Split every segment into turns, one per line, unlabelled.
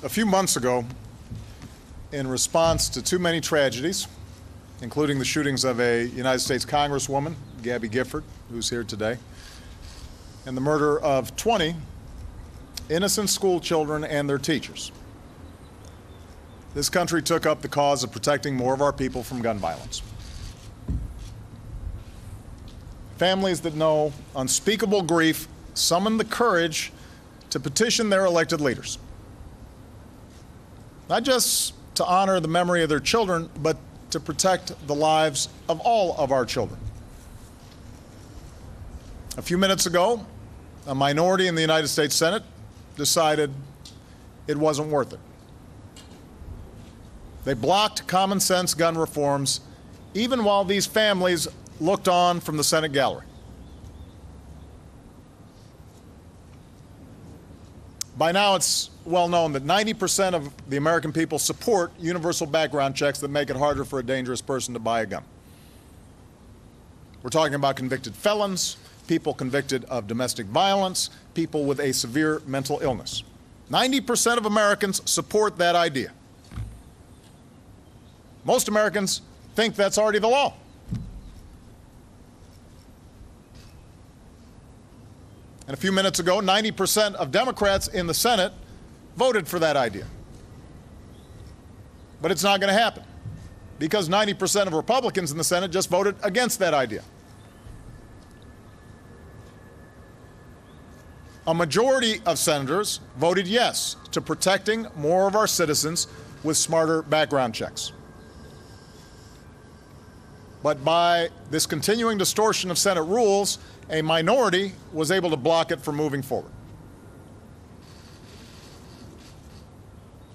A few months ago, in response to too many tragedies, including the shootings of a United States Congresswoman, Gabby Gifford, who's here today, and the murder of 20 innocent school children and their teachers, this country took up the cause of protecting more of our people from gun violence. Families that know unspeakable grief summoned the courage to petition their elected leaders, not just to honor the memory of their children, but to protect the lives of all of our children. A few minutes ago, a minority in the United States Senate decided it wasn't worth it. They blocked common sense gun reforms, even while these families looked on from the Senate gallery. By now, it's well known that 90% of the American people support universal background checks that make it harder for a dangerous person to buy a gun. We're talking about convicted felons, people convicted of domestic violence, people with a severe mental illness. 90% of Americans support that idea. Most Americans think that's already the law. And a few minutes ago, 90% of Democrats in the Senate voted for that idea. But it's not going to happen, because 90% of Republicans in the Senate just voted against that idea. A majority of senators voted yes to protecting more of our citizens with smarter background checks. But by this continuing distortion of Senate rules, a minority was able to block it from moving forward.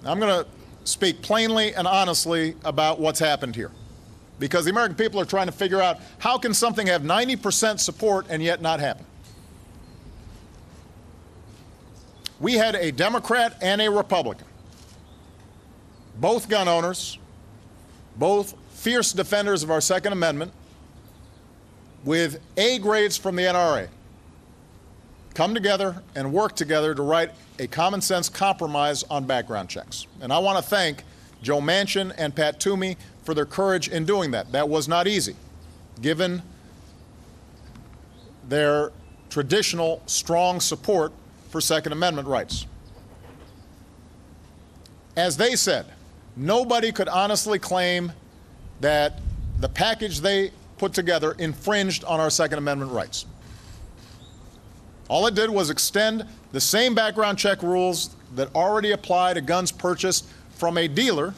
Now, I'm going to speak plainly and honestly about what's happened here, because the American people are trying to figure out, how can something have 90% support and yet not happen? We had a Democrat and a Republican, both gun owners, both fierce defenders of our Second Amendment, with A grades from the NRA, come together and work together to write a common sense compromise on background checks. And I want to thank Joe Manchin and Pat Toomey for their courage in doing that. That was not easy, given their traditional strong support for Second Amendment rights. As they said, nobody could honestly claim that the package they put together infringed on our Second Amendment rights. All it did was extend the same background check rules that already apply to guns purchased from a dealer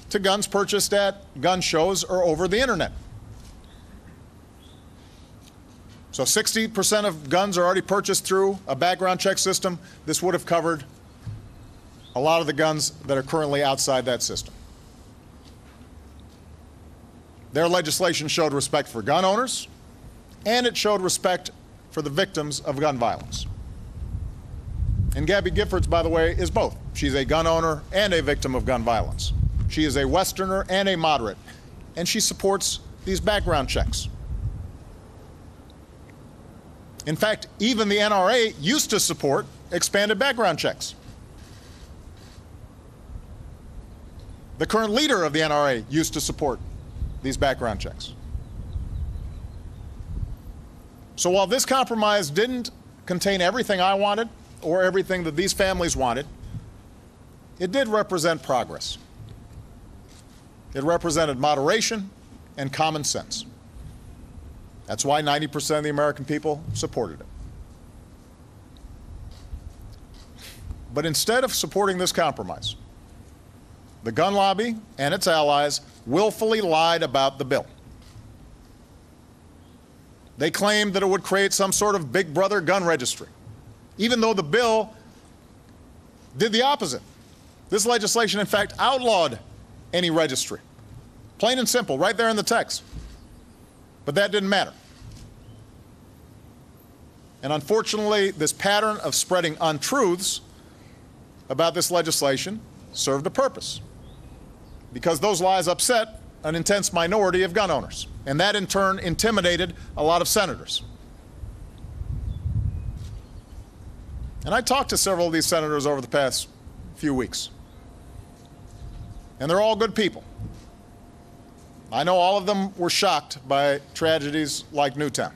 to guns purchased at gun shows or over the internet. So 60% of guns are already purchased through a background check system. This would have covered a lot of the guns that are currently outside that system. Their legislation showed respect for gun owners, and it showed respect for the victims of gun violence. And Gabby Giffords, by the way, is both. She's a gun owner and a victim of gun violence. She is a Westerner and a moderate, and she supports these background checks. In fact, even the NRA used to support expanded background checks. The current leader of the NRA used to support these background checks. So while this compromise didn't contain everything I wanted or everything that these families wanted, it did represent progress. It represented moderation and common sense. That's why 90% of the American people supported it. But instead of supporting this compromise, the gun lobby and its allies willfully lied about the bill. They claimed that it would create some sort of big brother gun registry, even though the bill did the opposite. This legislation, in fact, outlawed any registry. Plain and simple, right there in the text. But that didn't matter. And unfortunately, this pattern of spreading untruths about this legislation served a purpose, because those lies upset an intense minority of gun owners, and that in turn intimidated a lot of senators. And I talked to several of these senators over the past few weeks. And they're all good people. I know all of them were shocked by tragedies like Newtown.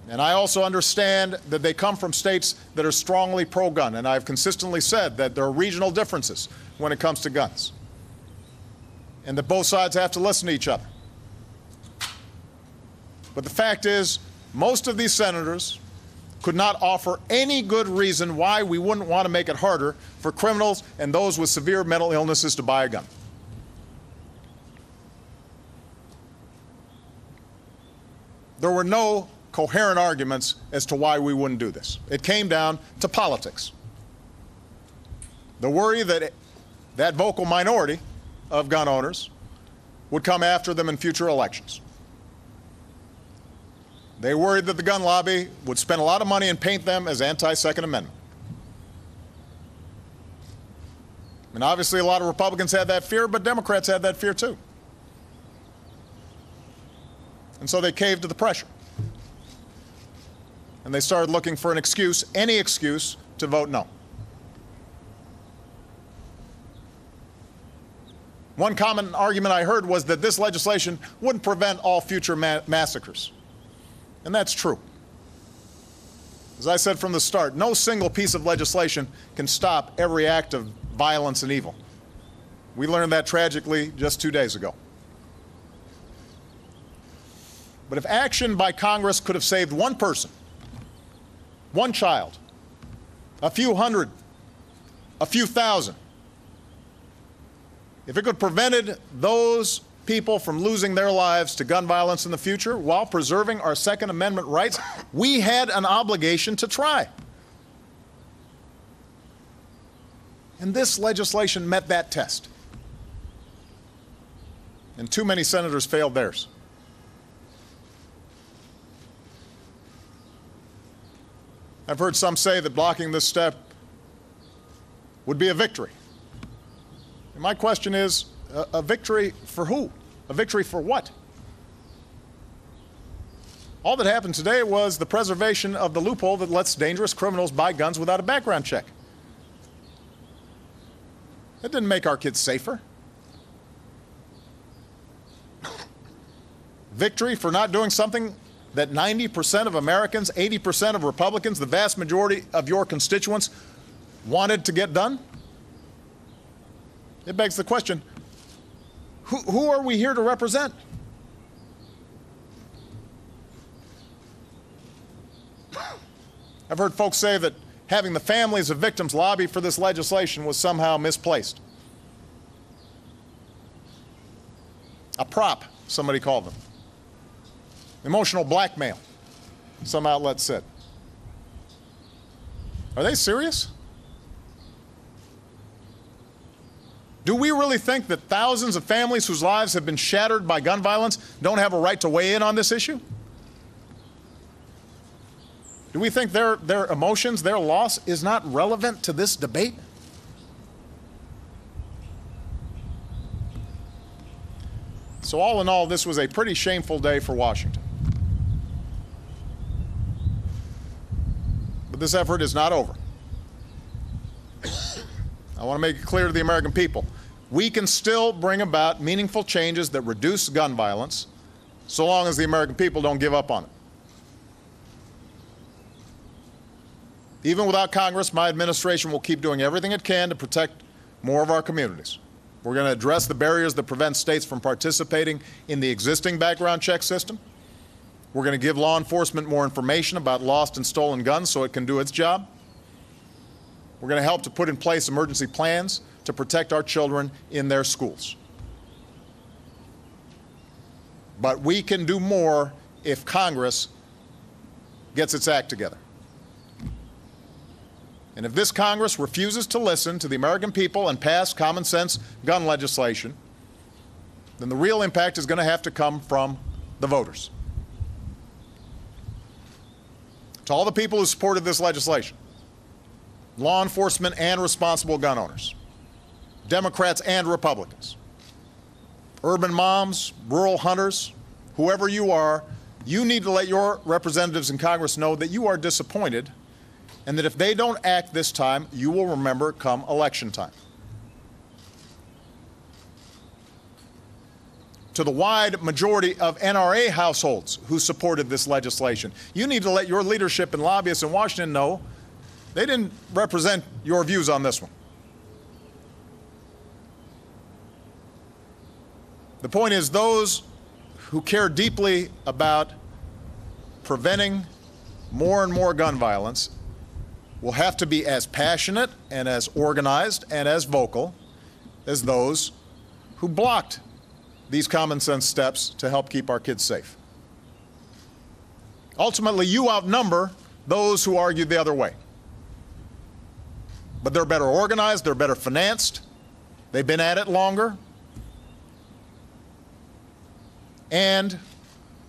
And I also understand that they come from states that are strongly pro-gun, and I've consistently said that there are regional differences when it comes to guns, and that both sides have to listen to each other. But the fact is, most of these senators could not offer any good reason why we wouldn't want to make it harder for criminals and those with severe mental illnesses to buy a gun. There were no coherent arguments as to why we wouldn't do this. It came down to politics. The worry that that vocal minority of gun owners would come after them in future elections. They worried that the gun lobby would spend a lot of money and paint them as anti-Second Amendment. And obviously a lot of Republicans had that fear, but Democrats had that fear too. And so they caved to the pressure. And they started looking for an excuse, any excuse, to vote no. One common argument I heard was that this legislation wouldn't prevent all future massacres. And that's true. As I said from the start, no single piece of legislation can stop every act of violence and evil. We learned that tragically just 2 days ago. But if action by Congress could have saved one person, one child, a few hundred, a few thousand, if it could have prevented those people from losing their lives to gun violence in the future while preserving our Second Amendment rights, we had an obligation to try. And this legislation met that test. And too many senators failed theirs. I've heard some say that blocking this step would be a victory. And my question is, a victory for who? A victory for what? All that happened today was the preservation of the loophole that lets dangerous criminals buy guns without a background check. That didn't make our kids safer. Victory for not doing something that 90% of Americans, 80% of Republicans, the vast majority of your constituents wanted to get done? It begs the question, who are we here to represent? I've heard folks say that having the families of victims lobby for this legislation was somehow misplaced. A prop, somebody called them. Emotional blackmail, some outlets said. Are they serious? Do we really think that thousands of families whose lives have been shattered by gun violence don't have a right to weigh in on this issue? Do we think their emotions, their loss, is not relevant to this debate? So all in all, this was a pretty shameful day for Washington. But this effort is not over. I want to make it clear to the American people, we can still bring about meaningful changes that reduce gun violence so long as the American people don't give up on it. Even without Congress, my administration will keep doing everything it can to protect more of our communities. We're going to address the barriers that prevent states from participating in the existing background check system. We're going to give law enforcement more information about lost and stolen guns so it can do its job. We're going to help to put in place emergency plans to protect our children in their schools. But we can do more if Congress gets its act together. And if this Congress refuses to listen to the American people and pass common sense gun legislation, then the real impact is going to have to come from the voters. To all the people who supported this legislation, law enforcement and responsible gun owners, Democrats and Republicans, urban moms, rural hunters, whoever you are, you need to let your representatives in Congress know that you are disappointed and that if they don't act this time, you will remember come election time. To the wide majority of NRA households who supported this legislation, you need to let your leadership and lobbyists in Washington know they didn't represent your views on this one. The point is, those who care deeply about preventing more and more gun violence will have to be as passionate and as organized and as vocal as those who blocked these common sense steps to help keep our kids safe. Ultimately, you outnumber those who argued the other way. But they're better organized, they're better financed, they've been at it longer, and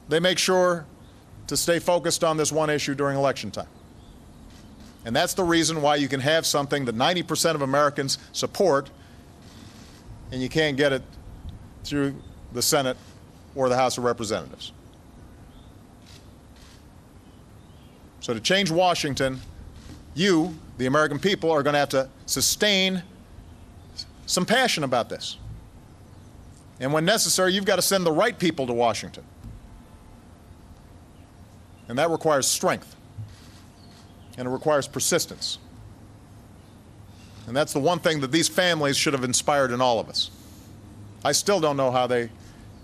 they make sure to stay focused on this one issue during election time. And that's the reason why you can have something that 90% of Americans support, and you can't get it through the Senate or the House of Representatives. So to change Washington, you, the American people, are going to have to sustain some passion about this. And when necessary, you've got to send the right people to Washington. And that requires strength. And it requires persistence. And that's the one thing that these families should have inspired in all of us. I still don't know how they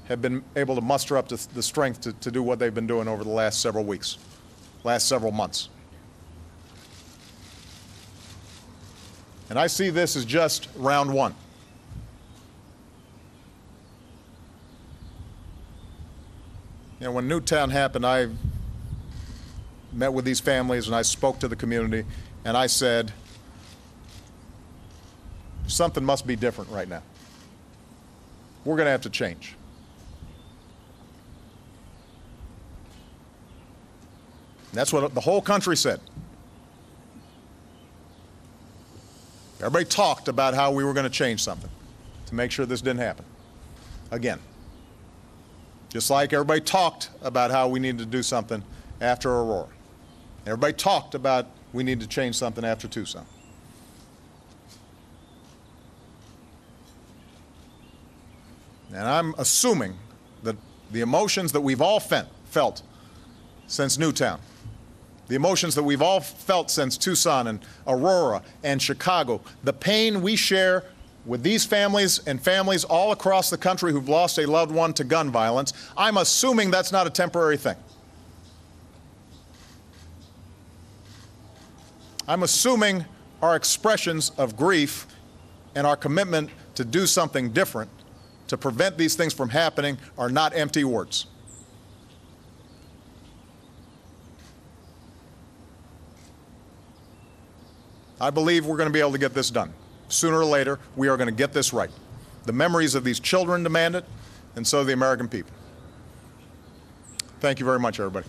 have been able to muster up the strength to do what they've been doing over the last several weeks, last several months. And I see this as just round one. You know, when Newtown happened, I met with these families and I spoke to the community and I said, something must be different right now. We're going to have to change. And that's what the whole country said. Everybody talked about how we were going to change something to make sure this didn't happen again. Just like everybody talked about how we needed to do something after Aurora. Everybody talked about we need to change something after Tucson. And I'm assuming that the emotions that we've all felt since Newtown, the emotions that we've all felt since Tucson and Aurora and Chicago, the pain we share with these families and families all across the country who've lost a loved one to gun violence, I'm assuming that's not a temporary thing. I'm assuming our expressions of grief and our commitment to do something different to prevent these things from happening are not empty words. I believe we're going to be able to get this done. Sooner or later, we are going to get this right. The memories of these children demand it, and so do the American people. Thank you very much, everybody.